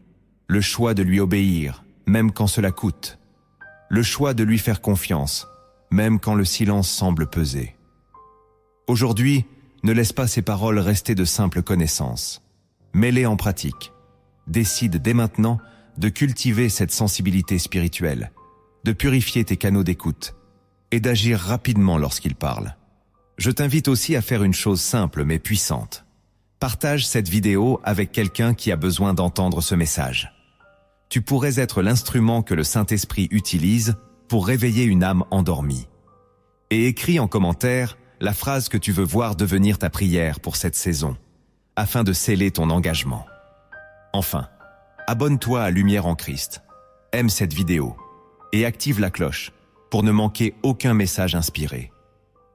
Le choix de lui obéir, même quand cela coûte. Le choix de lui faire confiance, même quand le silence semble peser. Aujourd'hui, ne laisse pas ces paroles rester de simples connaissances. Mets-les en pratique. Décide dès maintenant de cultiver cette sensibilité spirituelle, de purifier tes canaux d'écoute et d'agir rapidement lorsqu'il parle. Je t'invite aussi à faire une chose simple mais puissante. Partage cette vidéo avec quelqu'un qui a besoin d'entendre ce message. Tu pourrais être l'instrument que le Saint-Esprit utilise pour réveiller une âme endormie. Et écris en commentaire la phrase que tu veux voir devenir ta prière pour cette saison, afin de sceller ton engagement. Enfin, abonne-toi à Lumière en Christ, aime cette vidéo et active la cloche pour ne manquer aucun message inspiré.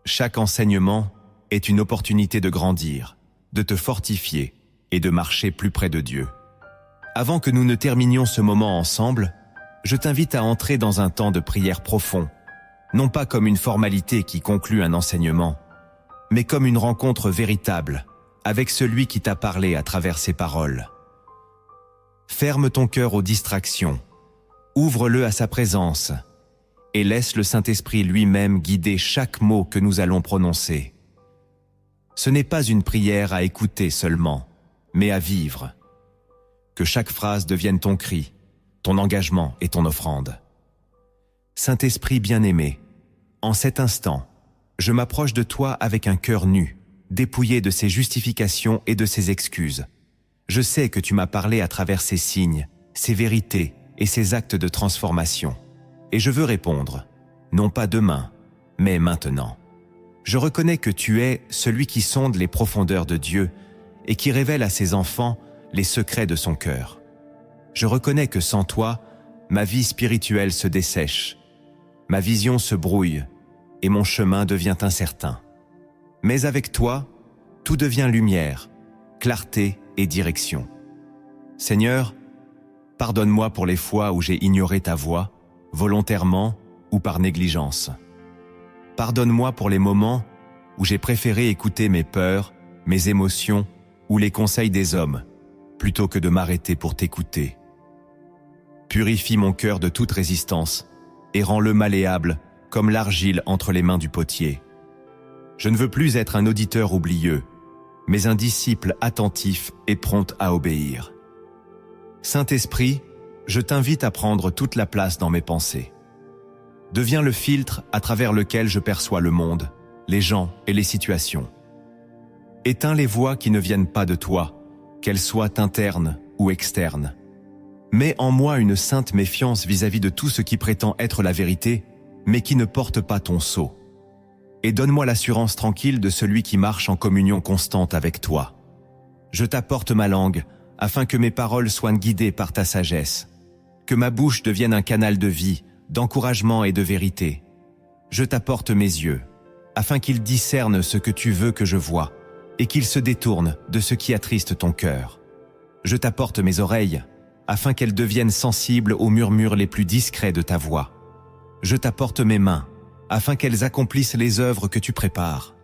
Chaque enseignement est une opportunité de grandir, de te fortifier et de marcher plus près de Dieu. Avant que nous ne terminions ce moment ensemble, je t'invite à entrer dans un temps de prière profond, non pas comme une formalité qui conclut un enseignement, mais comme une rencontre véritable avec celui qui t'a parlé à travers ses paroles. Ferme ton cœur aux distractions, ouvre-le à sa présence et laisse le Saint-Esprit lui-même guider chaque mot que nous allons prononcer. Ce n'est pas une prière à écouter seulement, mais à vivre. Que chaque phrase devienne ton cri, ton engagement et ton offrande. Saint-Esprit bien-aimé, en cet instant, je m'approche de toi avec un cœur nu, dépouillé de ses justifications et de ses excuses. Je sais que tu m'as parlé à travers ces signes, ces vérités et ces actes de transformation. Et je veux répondre, non pas demain, mais maintenant. Je reconnais que tu es celui qui sonde les profondeurs de Dieu et qui révèle à ses enfants les secrets de son cœur. Je reconnais que sans toi, ma vie spirituelle se dessèche, ma vision se brouille et mon chemin devient incertain. Mais avec toi, tout devient lumière, clarté et direction. Seigneur, pardonne-moi pour les fois où j'ai ignoré ta voix, volontairement ou par négligence. Pardonne-moi pour les moments où j'ai préféré écouter mes peurs, mes émotions ou les conseils des hommes, plutôt que de m'arrêter pour t'écouter. Purifie mon cœur de toute résistance et rends-le malléable comme l'argile entre les mains du potier. Je ne veux plus être un auditeur oublieux, mais un disciple attentif et prompt à obéir. Saint-Esprit, je t'invite à prendre toute la place dans mes pensées. Deviens le filtre à travers lequel je perçois le monde, les gens et les situations. Éteins les voix qui ne viennent pas de toi, qu'elles soient internes ou externes. Mets en moi une sainte méfiance vis-à-vis de tout ce qui prétend être la vérité, mais qui ne porte pas ton sceau. Et donne-moi l'assurance tranquille de celui qui marche en communion constante avec toi. Je t'apporte ma langue, afin que mes paroles soient guidées par ta sagesse, que ma bouche devienne un canal de vie, d'encouragement et de vérité. Je t'apporte mes yeux, afin qu'ils discernent ce que tu veux que je voie, et qu'ils se détournent de ce qui attriste ton cœur. Je t'apporte mes oreilles, afin qu'elles deviennent sensibles aux murmures les plus discrets de ta voix. Je t'apporte mes mains, afin qu'elles accomplissent les œuvres que tu prépares.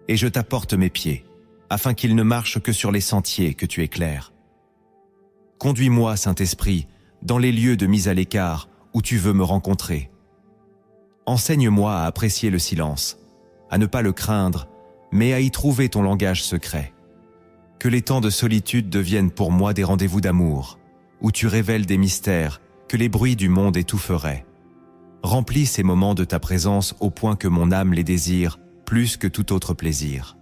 Et je t'apporte mes pieds, afin qu'ils ne marchent que sur les sentiers que tu éclaires. Conduis-moi, Saint-Esprit, dans les lieux de mise à l'écart où tu veux me rencontrer. Enseigne-moi à apprécier le silence, à ne pas le craindre, mais à y trouver ton langage secret. Que les temps de solitude deviennent pour moi des rendez-vous d'amour, où tu révèles des mystères que les bruits du monde étoufferaient. Remplis ces moments de ta présence au point que mon âme les désire plus que tout autre plaisir.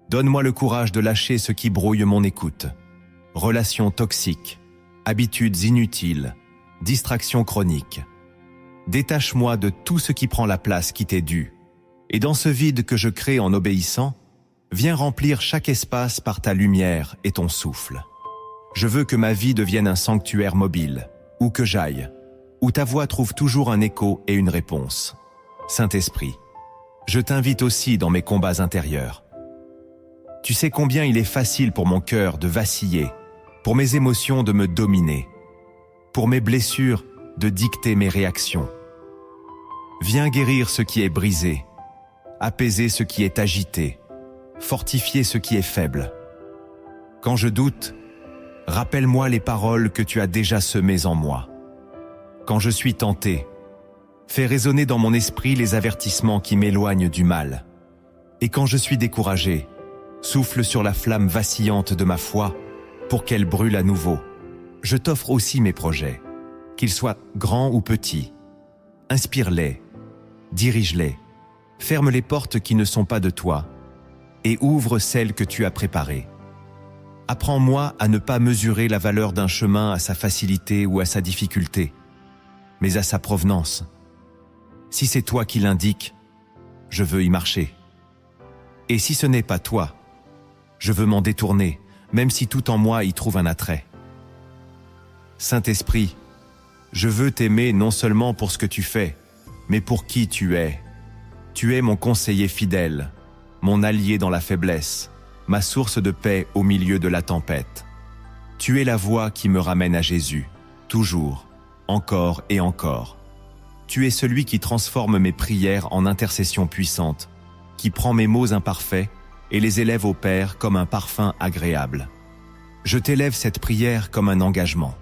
Donne-moi le courage de lâcher ce qui brouille mon écoute. Relations toxiques, habitudes inutiles, distractions chroniques. Détache-moi de tout ce qui prend la place qui t'est due. Et dans ce vide que je crée en obéissant, viens remplir chaque espace par ta lumière et ton souffle. Je veux que ma vie devienne un sanctuaire mobile, où que j'aille, où ta voix trouve toujours un écho et une réponse. Saint-Esprit, je t'invite aussi dans mes combats intérieurs. Tu sais combien il est facile pour mon cœur de vaciller, pour mes émotions de me dominer, pour mes blessures de dicter mes réactions. Viens guérir ce qui est brisé, apaiser ce qui est agité, fortifier ce qui est faible. Quand je doute, rappelle-moi les paroles que tu as déjà semées en moi. Quand je suis tenté, fais résonner dans mon esprit les avertissements qui m'éloignent du mal. Et quand je suis découragé, souffle sur la flamme vacillante de ma foi pour qu'elle brûle à nouveau. Je t'offre aussi mes projets, qu'ils soient grands ou petits. Inspire-les, dirige-les, ferme les portes qui ne sont pas de toi et ouvre celles que tu as préparées. Apprends-moi à ne pas mesurer la valeur d'un chemin à sa facilité ou à sa difficulté, mais à sa provenance. Si c'est toi qui l'indiques, je veux y marcher. Et si ce n'est pas toi, je veux m'en détourner, même si tout en moi y trouve un attrait. Saint-Esprit, je veux t'aimer non seulement pour ce que tu fais, mais pour qui tu es. Tu es mon conseiller fidèle, mon allié dans la faiblesse, ma source de paix au milieu de la tempête. Tu es la voie qui me ramène à Jésus, toujours, encore et encore. Tu es celui qui transforme mes prières en intercession puissante, qui prend mes mots imparfaits et les élève au Père comme un parfum agréable. Je t'élève cette prière comme un engagement.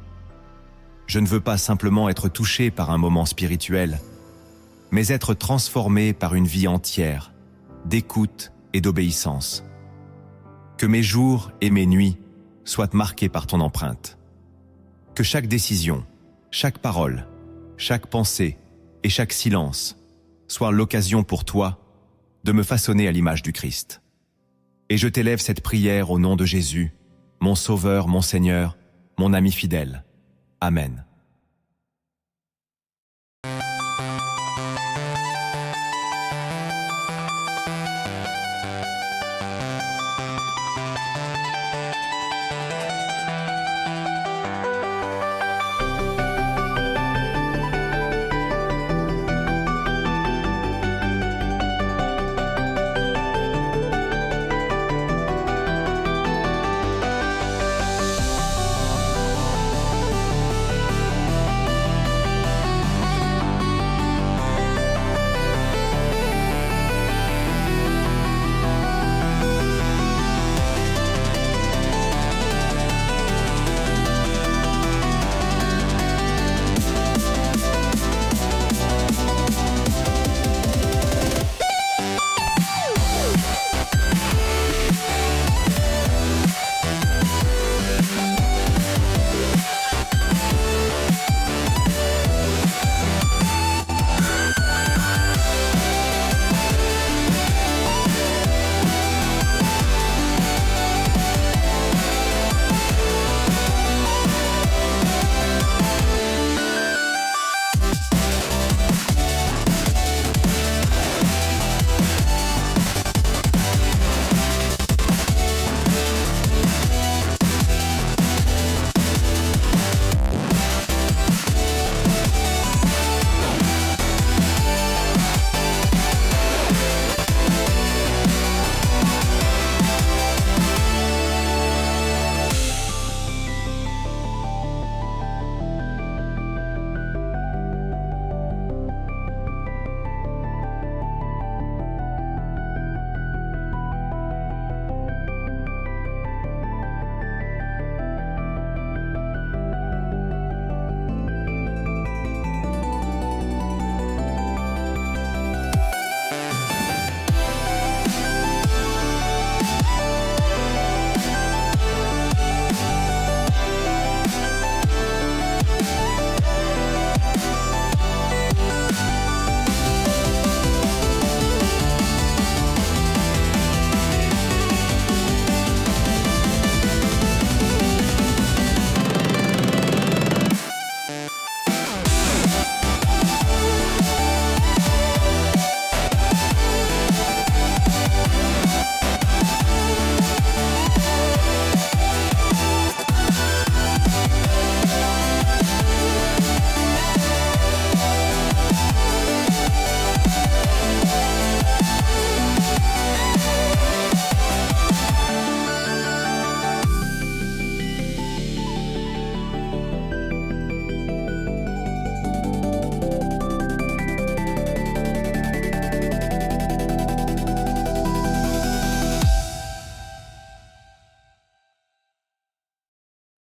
Je ne veux pas simplement être touché par un moment spirituel, mais être transformé par une vie entière, d'écoute et d'obéissance. Que mes jours et mes nuits soient marqués par ton empreinte. Que chaque décision, chaque parole, chaque pensée et chaque silence soit l'occasion pour toi de me façonner à l'image du Christ. Et je t'élève cette prière au nom de Jésus, mon Sauveur, mon Seigneur, mon ami fidèle. Amen.